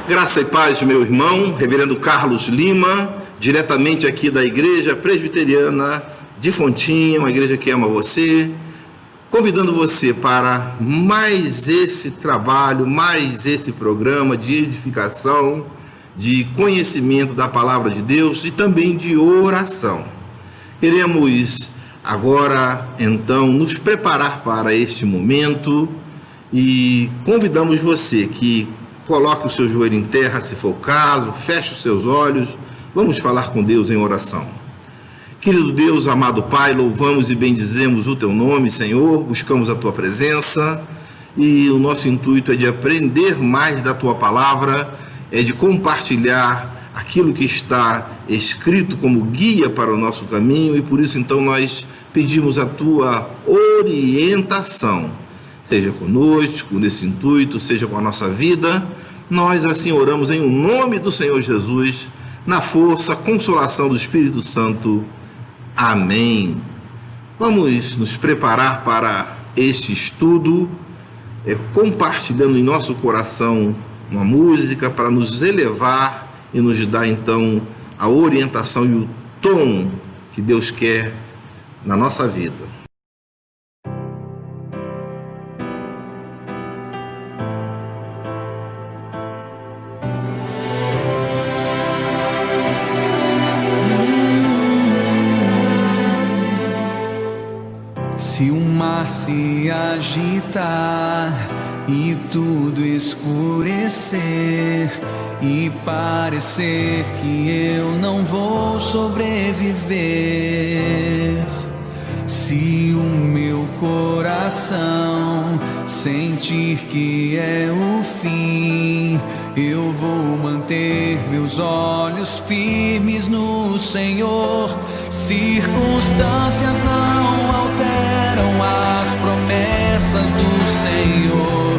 Graça e paz, meu irmão, reverendo Carlos Lima, diretamente aqui da Igreja Presbiteriana de Fontinha, uma igreja que ama você, convidando você para mais esse trabalho, mais esse programa de edificação, de conhecimento da Palavra de Deus e também de oração. Queremos agora, então, nos preparar para este momento e convidamos você que coloque o seu joelho em terra, se for o caso, feche os seus olhos, vamos falar com Deus em oração. Querido Deus, amado Pai, louvamos e bendizemos o Teu nome, Senhor, buscamos a Tua presença e o nosso intuito é de aprender mais da Tua palavra, é de compartilhar aquilo que está escrito como guia para o nosso caminho e por isso então nós pedimos a Tua orientação. Seja conosco nesse intuito, seja com a nossa vida, nós assim oramos em nome do Senhor Jesus, na força, consolação do Espírito Santo. Amém. Vamos nos preparar para este estudo, compartilhando em nosso coração uma música para nos elevar e nos dar então a orientação e o tom que Deus quer na nossa vida. Se o mar se agitar e tudo escurecer e parecer que eu não vou sobreviver, se o meu coração sentir que é o fim, eu vou manter meus olhos firmes no Senhor. Circunstâncias não alteram as promessas do Senhor.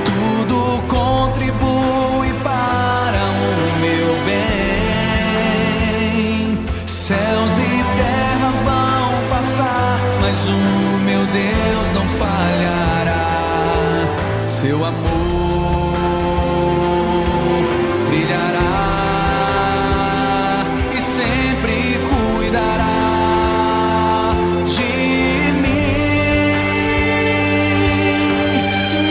Tudo contribui para o meu bem. Céus e terra vão passar, mas o meu Deus não falhará. Seu amor brilhará e sempre cuidará de mim.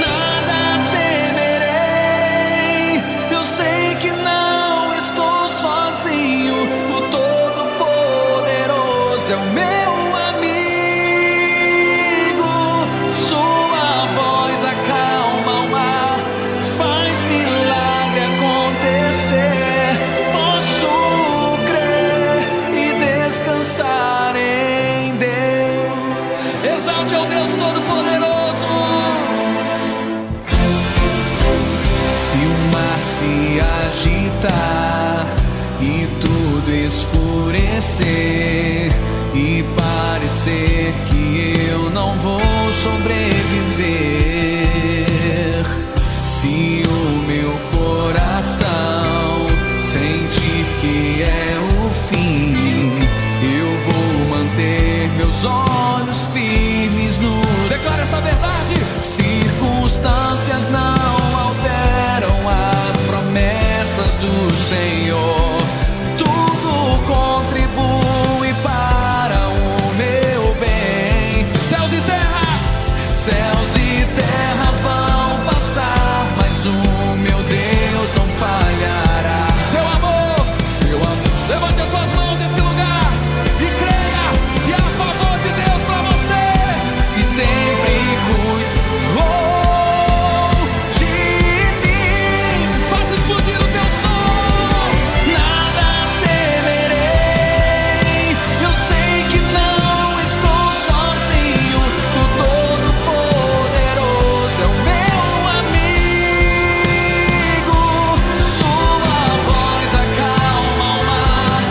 Nada temerei, eu sei que não estou sozinho. O Todo-Poderoso é o meu amigo. Sua voz acalma o mar, faz milagre acontecer. Posso crer e descansar em Deus. Exalte ao Deus Todo-Poderoso. Se o mar se agitar e tudo escurecer e parecer que eu não vou sobreviver, se o meu coração sentir que é o fim, eu vou manter meus olhos firmes no... Declara essa verdade. Circunstâncias não alteram as promessas do Senhor. Tudo contribui para o meu bem. Céus e terra vão passar, mas o meu Deus não falhará. Seu amor, levante as suas mãos nesse lugar e creia que é a favor de Deus para você e sempre cuidou de mim. Faça explodir o teu som. Nada temerei, eu sei que não estou sozinho. O Todo-Poderoso é o meu amigo. Sua voz acalma o mar,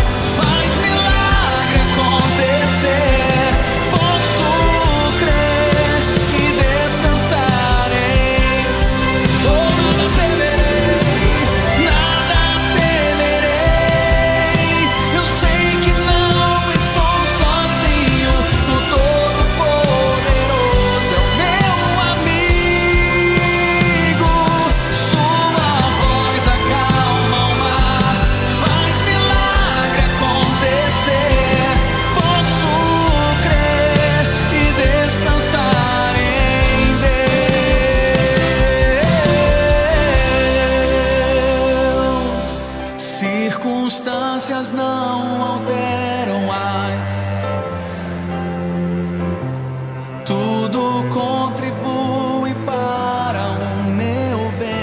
não alteram mais. Tudo contribui para o meu bem.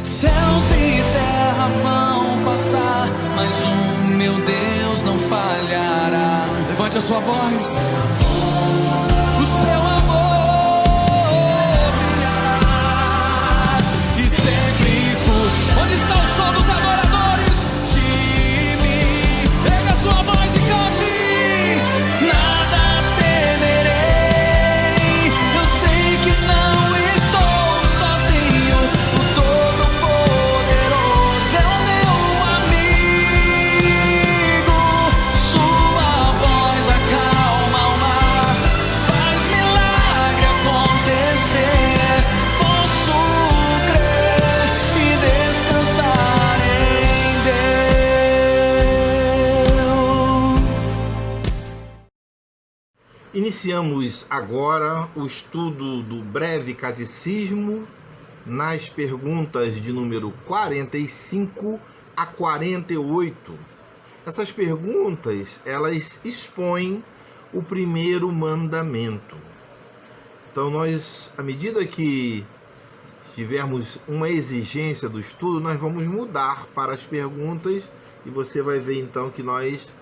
Céus e terra vão passar, mas o meu Deus não falhará. Levante a sua voz. O seu amor brilhará e sempre cura. Onde está o som dos adoradores? Time, erga sua voz e cante. Nada temerei, eu sei que não estou sozinho. O Todo-Poderoso é o meu amigo. Sua voz acalma o mar, faz milagre acontecer. Posso crer e descansar em Deus. Iniciamos agora o estudo do breve catecismo nas perguntas de número 45 a 48. Essas perguntas, elas expõem o primeiro mandamento. Então nós, à medida que tivermos uma exigência do estudo, nós vamos mudar para as perguntas e você vai ver então que nós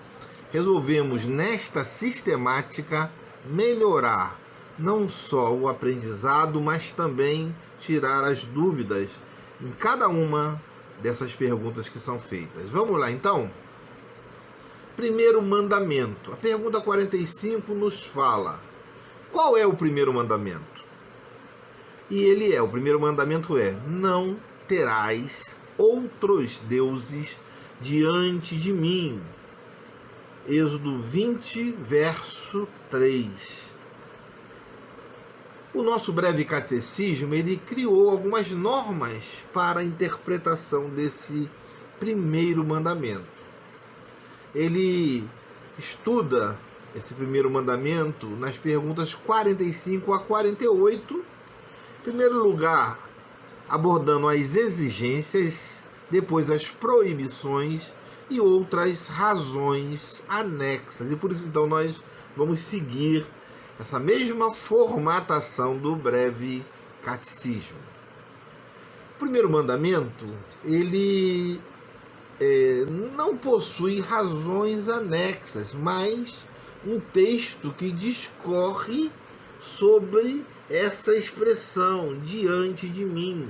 resolvemos nesta sistemática melhorar não só o aprendizado, mas também tirar as dúvidas em cada uma dessas perguntas que são feitas. Vamos lá então? Primeiro mandamento. A pergunta 45 nos fala: qual é o primeiro mandamento? E o primeiro mandamento é: não terás outros deuses diante de mim. Êxodo 20, verso 3. O nosso breve catecismo, ele criou algumas normas para a interpretação desse primeiro mandamento. Ele estuda esse primeiro mandamento nas perguntas 45 a 48. Em primeiro lugar, abordando as exigências, depois as proibições e outras razões anexas. E por isso, então, nós vamos seguir essa mesma formatação do breve catecismo. O primeiro mandamento, ele não possui razões anexas, mas um texto que discorre sobre essa expressão, diante de mim,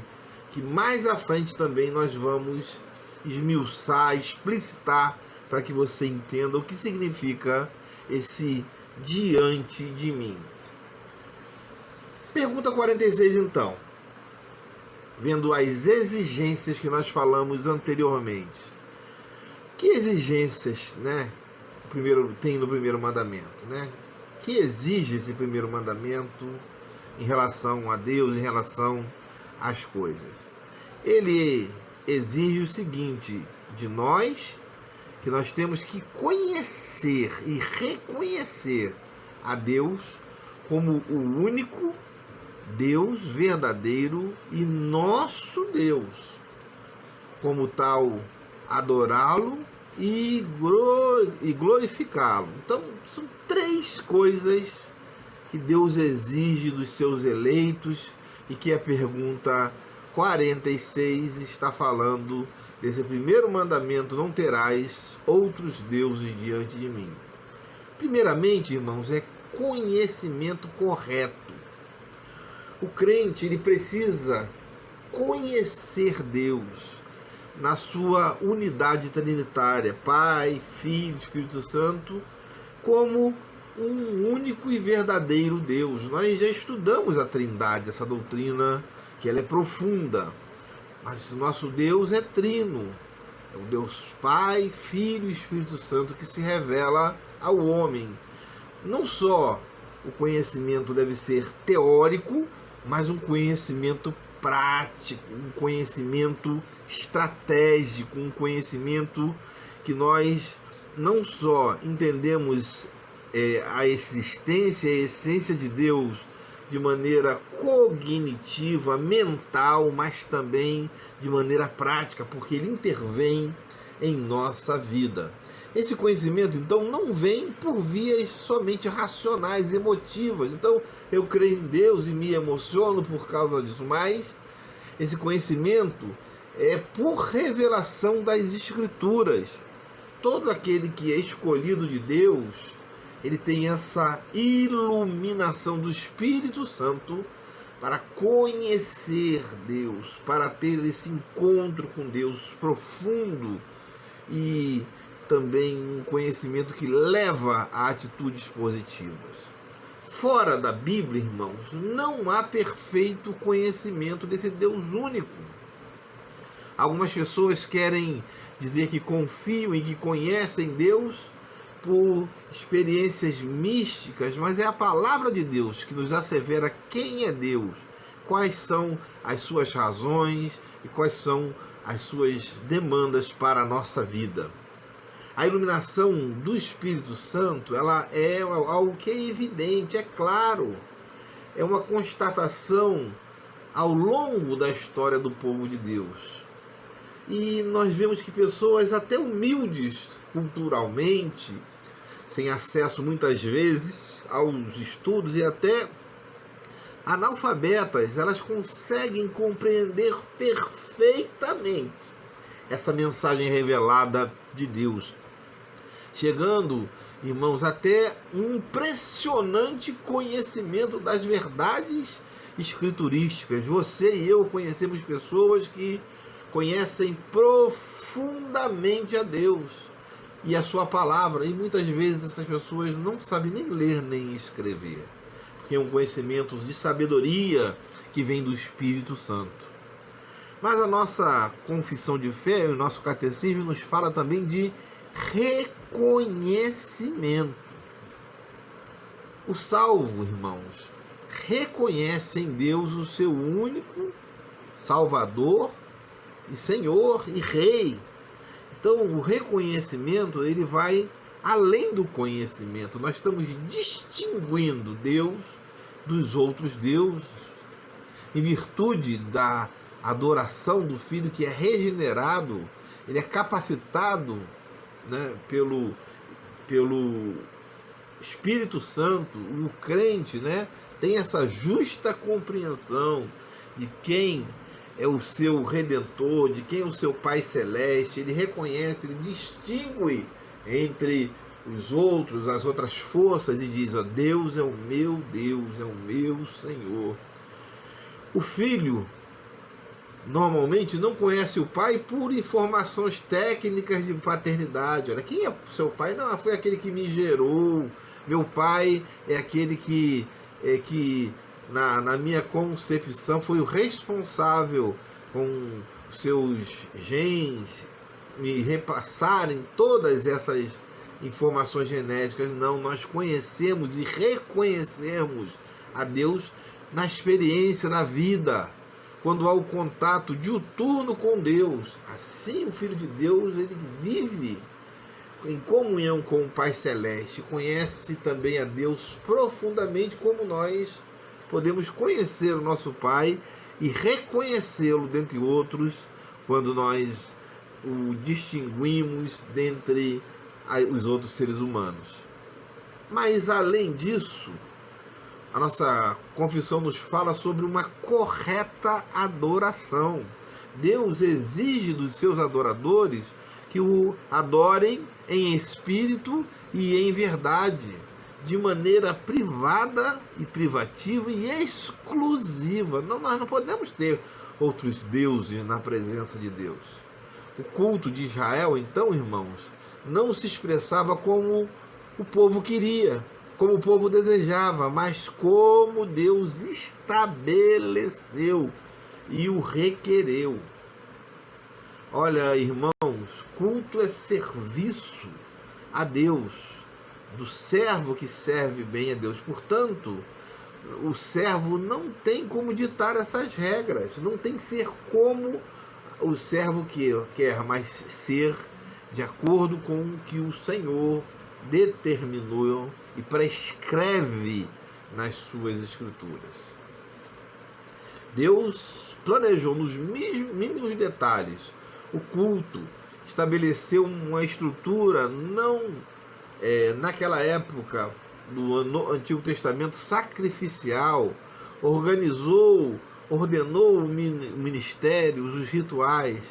que mais à frente também nós vamos esmiuçar, explicitar, para que você entenda o que significa esse diante de mim. Pergunta 46 então. Vendo as exigências que nós falamos anteriormente. Que exigências, tem no primeiro mandamento, Que exige esse primeiro mandamento em relação a Deus, em relação às coisas? Ele exige o seguinte de nós, que nós temos que conhecer e reconhecer a Deus como o único Deus verdadeiro e nosso Deus. Como tal, adorá-lo e glorificá-lo. Então, são três coisas que Deus exige dos seus eleitos e que a pergunta 46 está falando desse primeiro mandamento: não terás outros deuses diante de mim. Primeiramente, irmãos, é conhecimento correto. O crente, ele precisa conhecer Deus na sua unidade trinitária, Pai, Filho, Espírito Santo, como um único e verdadeiro Deus. Nós já estudamos a Trindade, essa doutrina que ela é profunda, mas o nosso Deus é trino, é o Deus Pai, Filho e Espírito Santo que se revela ao homem. Não só o conhecimento deve ser teórico, mas um conhecimento prático, um conhecimento estratégico, um conhecimento que nós não só entendemos a existência, a essência de Deus de maneira cognitiva, mental, mas também de maneira prática, porque ele intervém em nossa vida. Esse conhecimento, então, não vem por vias somente racionais, emotivas. Então, eu creio em Deus e me emociono por causa disso, mas esse conhecimento é por revelação das Escrituras. Todo aquele que é escolhido de Deus, ele tem essa iluminação do Espírito Santo para conhecer Deus, para ter esse encontro com Deus profundo e também um conhecimento que leva a atitudes positivas. Fora da Bíblia, irmãos, não há perfeito conhecimento desse Deus único. Algumas pessoas querem dizer que confiam e que conhecem Deus por experiências místicas, mas é a palavra de Deus que nos assevera quem é Deus, quais são as suas razões e quais são as suas demandas para a nossa vida. A iluminação do Espírito Santo, ela é algo que é evidente, é claro, é uma constatação ao longo da história do povo de Deus. E nós vemos que pessoas até humildes culturalmente, sem acesso muitas vezes aos estudos e até analfabetas, elas conseguem compreender perfeitamente essa mensagem revelada de Deus, chegando, irmãos, até um impressionante conhecimento das verdades escriturísticas. Você e eu conhecemos pessoas que conhecem profundamente a Deus e a sua palavra, e muitas vezes essas pessoas não sabem nem ler nem escrever, porque é um conhecimento de sabedoria que vem do Espírito Santo. Mas a nossa confissão de fé, o nosso catecismo nos fala também de reconhecimento. O salvo, irmãos, reconhece em Deus o seu único Salvador e Senhor e Rei. Então, o reconhecimento, ele vai além do conhecimento. Nós estamos distinguindo Deus dos outros deuses em virtude da adoração do Filho que é regenerado. Ele é capacitado, né, pelo Espírito Santo. O crente, né, tem essa justa compreensão de quem é o seu Redentor, de quem é o seu Pai Celeste. Ele reconhece, ele distingue entre os outros, as outras forças, e diz: ó, Deus é o meu Deus, é o meu Senhor. O filho normalmente não conhece o pai por informações técnicas de paternidade. Olha, quem é o seu pai? Não, foi aquele que me gerou. Meu pai é aquele que na minha concepção foi o responsável com os seus genes me repassarem todas essas informações genéticas. Não, nós conhecemos e reconhecemos a Deus na experiência, na vida, quando há o contato diuturno com Deus. Assim o Filho de Deus, ele vive em comunhão com o Pai Celeste, conhece também a Deus profundamente, como nós podemos conhecer o nosso Pai e reconhecê-lo dentre outros, quando nós o distinguimos dentre os outros seres humanos. Mas além disso, a nossa confissão nos fala sobre uma correta adoração. Deus exige dos seus adoradores que o adorem em espírito e em verdade, de maneira privada e privativa e exclusiva. Não, nós não podemos ter outros deuses na presença de Deus. O culto de Israel, então, irmãos, não se expressava como o povo queria, como o povo desejava, mas como Deus estabeleceu e o requereu. Olha, irmãos, culto é serviço a Deus, do servo que serve bem a Deus. Portanto, o servo não tem como ditar essas regras, não tem que ser como o servo quer, mas ser de acordo com o que o Senhor determinou e prescreve nas suas escrituras. Deus planejou nos mínimos detalhes o culto estabeleceu uma estrutura, não naquela época, no Antigo Testamento, sacrificial, ordenou o ministério, os rituais.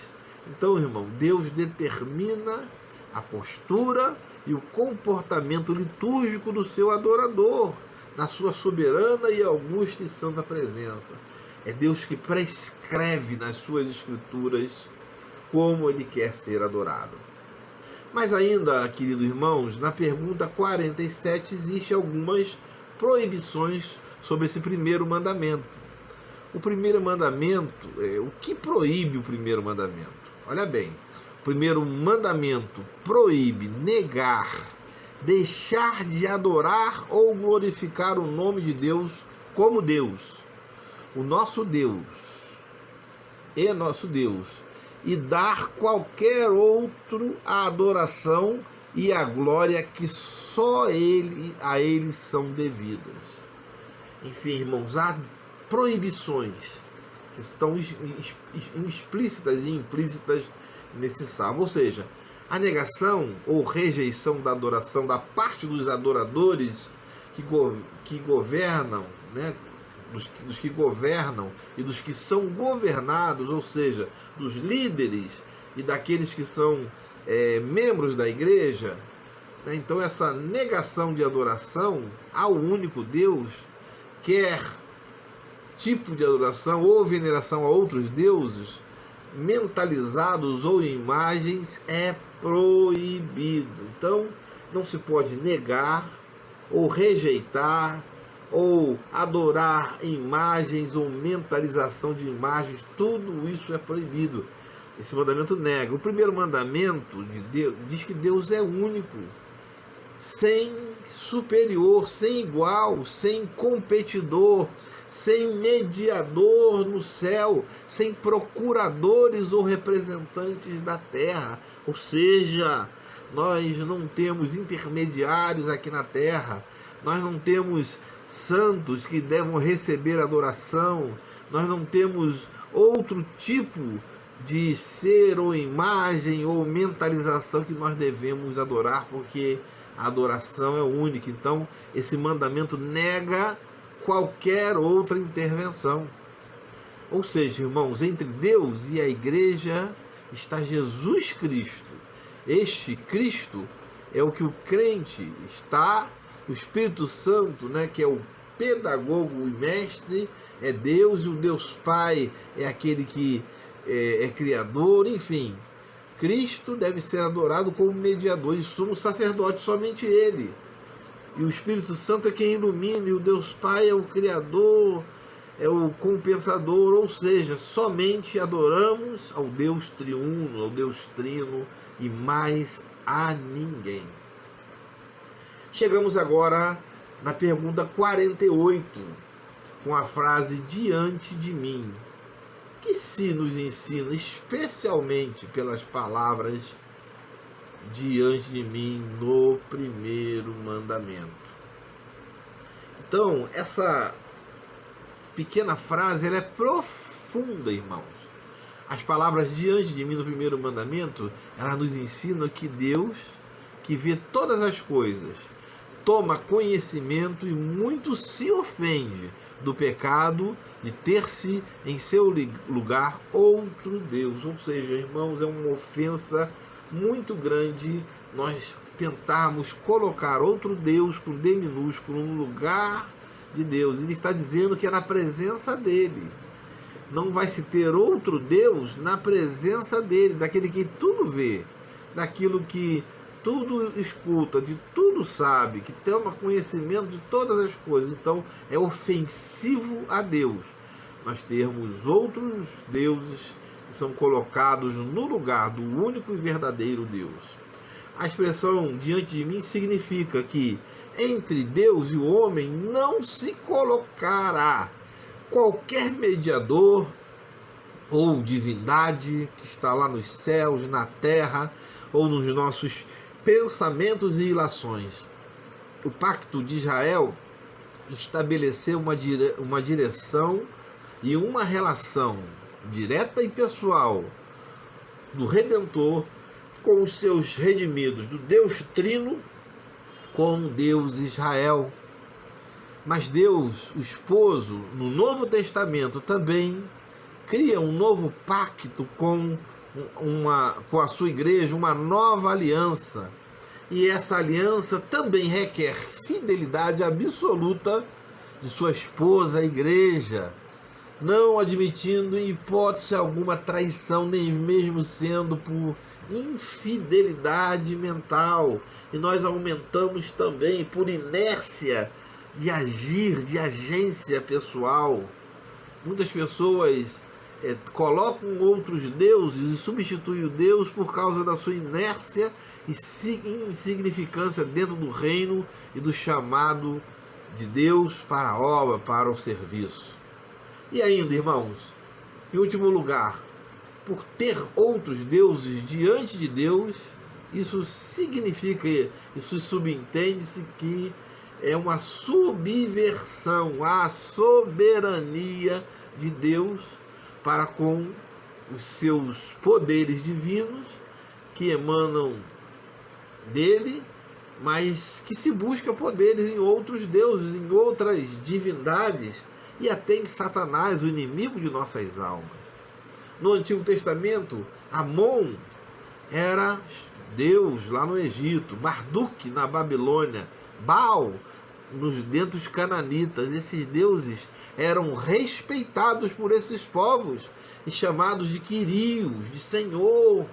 Então, irmão, Deus determina a postura e o comportamento litúrgico do seu adorador, na sua soberana e augusta e santa presença. É Deus que prescreve nas suas escrituras como ele quer ser adorado. Mas ainda, queridos irmãos, na pergunta 47 existe algumas proibições sobre esse primeiro mandamento. O primeiro mandamento, o que proíbe o primeiro mandamento? Olha bem, o primeiro mandamento proíbe negar, deixar de adorar ou glorificar o nome de Deus como Deus, o nosso Deus, é nosso Deus, e dar qualquer outro a adoração e a glória que só a ele são devidas. Enfim, irmãos, há proibições que estão explícitas e implícitas nesse salmo, ou seja, a negação ou rejeição da adoração da parte dos adoradores que governam, né, dos que governam e dos que são governados, ou seja, dos líderes e daqueles que são membros da igreja, né? Então essa negação de adoração ao único Deus, quer tipo de adoração ou veneração a outros deuses, mentalizados ou imagens, é proibido. Então não se pode negar ou rejeitar ou adorar imagens ou mentalização de imagens. Tudo isso é proibido. Esse mandamento nega. O primeiro mandamento de Deus diz que Deus é único, sem superior, sem igual, sem competidor, sem mediador no céu, sem procuradores ou representantes da terra. Ou seja, nós não temos intermediários aqui na terra, nós não temos santos que devam receber adoração, nós não temos outro tipo de ser ou imagem ou mentalização que nós devemos adorar, porque a adoração é única. Então esse mandamento nega qualquer outra intervenção. Ou seja, irmãos, entre Deus e a igreja está Jesus Cristo. Este Cristo é o que o crente está. O Espírito Santo, né, que é o pedagogo e mestre, é Deus, e o Deus Pai é aquele que é criador. Enfim, Cristo deve ser adorado como mediador e sumo sacerdote, somente Ele. E o Espírito Santo é quem ilumina, e o Deus Pai é o criador, é o compensador, ou seja, somente adoramos ao Deus triuno, ao Deus trino, e mais a ninguém. Chegamos agora na pergunta 48, com a frase diante de mim, que se nos ensina especialmente pelas palavras diante de mim no primeiro mandamento. Então, essa pequena frase ela é profunda, irmãos. As palavras diante de mim no primeiro mandamento, ela nos ensina que Deus, que vê todas as coisas, toma conhecimento e muito se ofende do pecado de ter-se em seu lugar outro Deus. Ou seja, irmãos, é uma ofensa muito grande nós tentarmos colocar outro Deus com D minúsculo no lugar de Deus. Ele está dizendo que é na presença dele. Não vai se ter outro Deus na presença dele, daquele que tudo vê, daquilo que tudo escuta, de tudo sabe, que toma conhecimento de todas as coisas. Então é ofensivo a Deus nós termos outros deuses que são colocados no lugar do único e verdadeiro Deus. A expressão diante de mim significa que entre Deus e o homem não se colocará qualquer mediador ou divindade que está lá nos céus, na terra ou nos nossos pensamentos e ilações. O pacto de Israel estabeleceu uma direção e uma relação direta e pessoal do Redentor com os seus redimidos, do Deus Trino com Deus Israel. Mas Deus, o esposo, no Novo Testamento também cria um novo pacto com a sua igreja, uma nova aliança. E essa aliança também requer fidelidade absoluta de sua esposa, a igreja, não admitindo em hipótese alguma traição, nem mesmo sendo por infidelidade mental. E nós aumentamos também por inércia de agir, de agência pessoal. Muitas pessoas colocam outros deuses e substituem o Deus por causa da sua inércia e insignificância dentro do reino e do chamado de Deus para a obra, para o serviço. E ainda, irmãos, em último lugar, por ter outros deuses diante de Deus, isso significa, isso subentende-se que é uma subversão à soberania de Deus para com os seus poderes divinos que emanam dele, mas que se busca poderes em outros deuses, em outras divindades e até em Satanás, o inimigo de nossas almas. No Antigo Testamento, Amon era Deus lá no Egito, Marduk na Babilônia, Baal dentre dos cananitas. Esses deuses eram respeitados por esses povos e chamados de Quirios, de Senhor.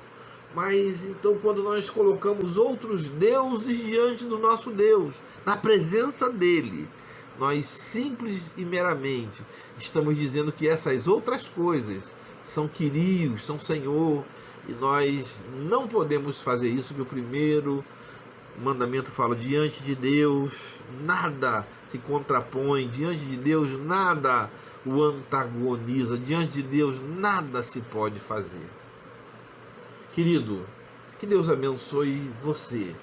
Mas então, quando nós colocamos outros deuses diante do nosso Deus, na presença dele, nós simples e meramente estamos dizendo que essas outras coisas são Quirios, são Senhor, e nós não podemos fazer isso, que o primeiro mandamento fala: diante de Deus nada se contrapõe, diante de Deus nada o antagoniza, diante de Deus nada se pode fazer. Querido, que Deus abençoe você,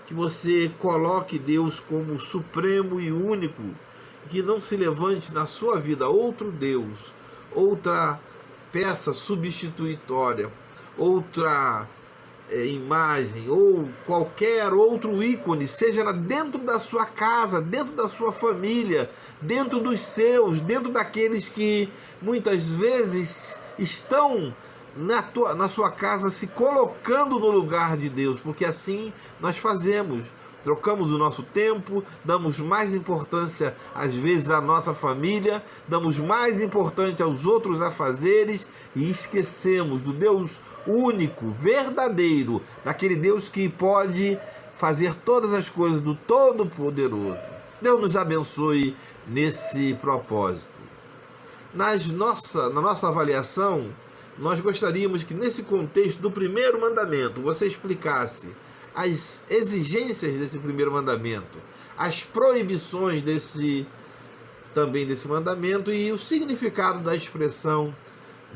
que você coloque Deus como supremo e único, que não se levante na sua vida outro Deus, outra peça substitutória, outra imagem ou qualquer outro ícone, seja dentro da sua casa, dentro da sua família, dentro dos seus, dentro daqueles que muitas vezes estão na sua casa se colocando no lugar de Deus, porque assim nós fazemos. Trocamos o nosso tempo, damos mais importância às vezes à nossa família, damos mais importância aos outros afazeres e esquecemos do Deus único, verdadeiro, daquele Deus que pode fazer todas as coisas, do Todo-Poderoso. Deus nos abençoe nesse propósito. Na nossa avaliação, nós gostaríamos que nesse contexto do primeiro mandamento você explicasse as exigências desse primeiro mandamento, as proibições desse mandamento e o significado da expressão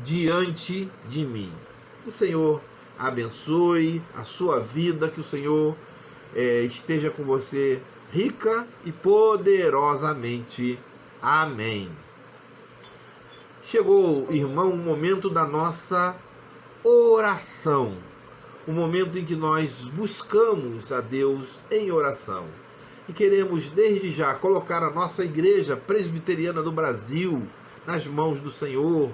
diante de mim. Que o Senhor abençoe a sua vida, que o Senhor esteja com você rica e poderosamente. Amém. Chegou, irmão, o momento da nossa oração. O momento em que nós buscamos a Deus em oração. E queremos desde já colocar a nossa Igreja Presbiteriana do Brasil nas mãos do Senhor,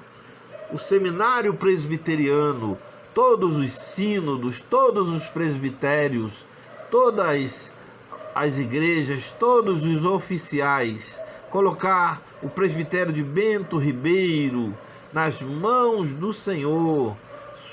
o Seminário Presbiteriano, todos os sínodos, todos os presbitérios, todas as igrejas, todos os oficiais, colocar o presbitério de Bento Ribeiro nas mãos do Senhor,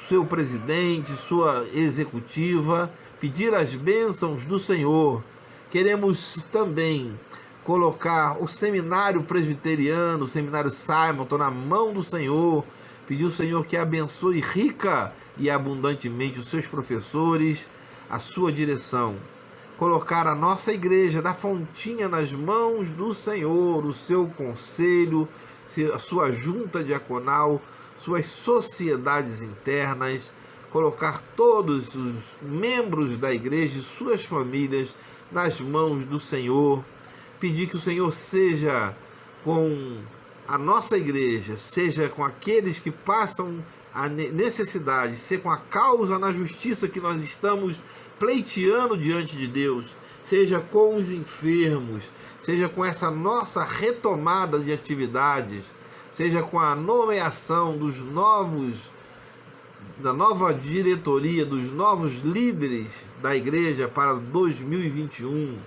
seu presidente, sua executiva, pedir as bênçãos do Senhor. Queremos também colocar o Seminário Presbiteriano, o Seminário Simonton na mão do Senhor, pedir ao Senhor que abençoe rica e abundantemente os seus professores, a sua direção. Colocar a nossa igreja da Fontinha nas mãos do Senhor, o seu conselho, a sua junta diaconal, suas sociedades internas, colocar todos os membros da igreja e suas famílias nas mãos do Senhor, pedir que o Senhor seja com a nossa igreja, seja com aqueles que passam a necessidade, ser com a causa na justiça que nós estamos pleiteando diante de Deus, seja com os enfermos, seja com essa nossa retomada de atividades, seja com a nomeação da nova diretoria, dos novos líderes da igreja para 2021,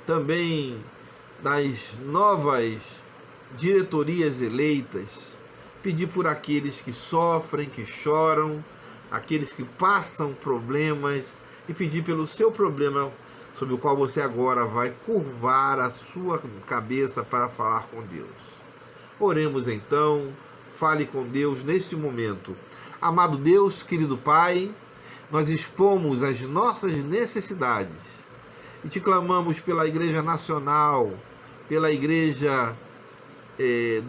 também das novas diretorias eleitas, pedir por aqueles que sofrem, que choram, aqueles que passam problemas, e pedir pelo seu problema, sobre o qual você agora vai curvar a sua cabeça para falar com Deus. Oremos então, fale com Deus neste momento. Amado Deus, querido Pai, nós expomos as nossas necessidades e te clamamos pela Igreja Nacional, pela Igreja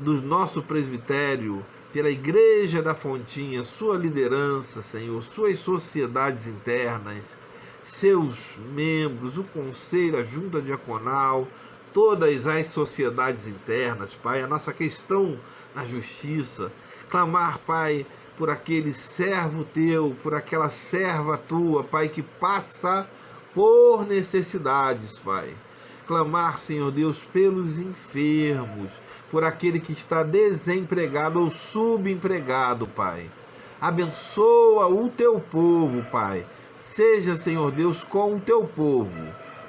do nosso presbitério, pela Igreja da Fontinha, sua liderança, Senhor, suas sociedades internas, seus membros, o conselho, a junta diaconal, todas as sociedades internas, Pai, a nossa questão na justiça, clamar, Pai, por aquele servo teu, por aquela serva tua, Pai, que passa por necessidades, Pai. Clamar, Senhor Deus, pelos enfermos, por aquele que está desempregado ou subempregado, Pai. Abençoa o teu povo, Pai. Seja, Senhor Deus, com o teu povo.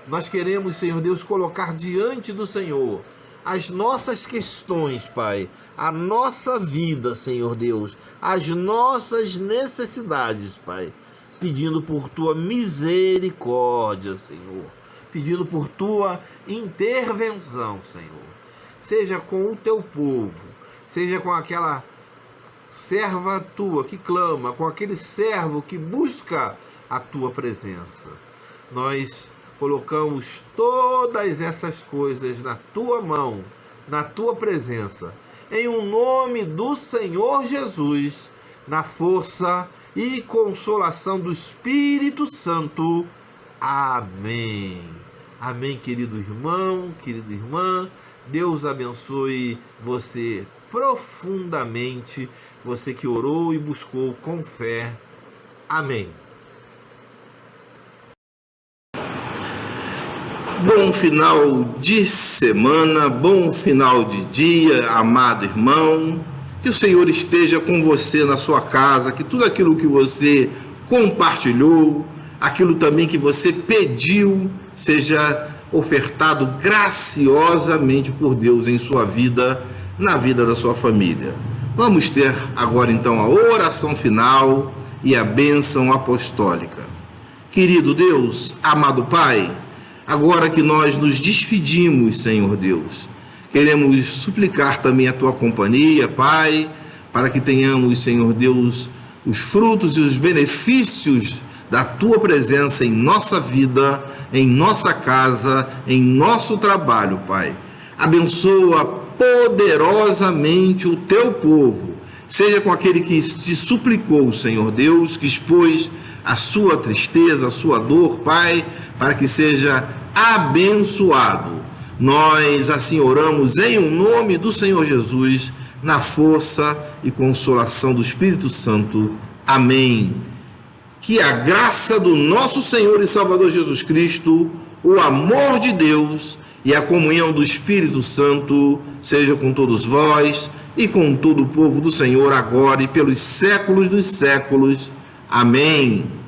Nós queremos, Senhor Deus, colocar diante do Senhor as nossas questões, Pai, a nossa vida, Senhor Deus, as nossas necessidades, Pai, pedindo por tua misericórdia, Senhor, pedindo por tua intervenção, Senhor. Seja com o teu povo, seja com aquela serva tua que clama, com aquele servo que busca a tua presença. Nós colocamos todas essas coisas na tua mão, na tua presença, em o nome do Senhor Jesus, na força e consolação do Espírito Santo. Amém. Amém, querido irmão, querida irmã. Deus abençoe você profundamente, você que orou e buscou com fé. Amém. Bom final de semana, bom final de dia, amado irmão. Que o Senhor esteja com você na sua casa, que tudo aquilo que você compartilhou, aquilo também que você pediu, seja ofertado graciosamente por Deus em sua vida, na vida da sua família. Vamos ter agora então a oração final e a bênção apostólica. Querido Deus, amado Pai, agora que nós nos despedimos, Senhor Deus, queremos suplicar também a tua companhia, Pai, para que tenhamos, Senhor Deus, os frutos e os benefícios da tua presença em nossa vida, em nossa casa, em nosso trabalho, Pai. Abençoa poderosamente o teu povo, seja com aquele que te suplicou, Senhor Deus, que expôs a sua tristeza, a sua dor, Pai, para que seja abençoado. Nós assim oramos em o nome do Senhor Jesus, na força e consolação do Espírito Santo. Amém. Que a graça do nosso Senhor e Salvador Jesus Cristo, o amor de Deus e a comunhão do Espírito Santo seja com todos vós e com todo o povo do Senhor agora e pelos séculos dos séculos. Amém.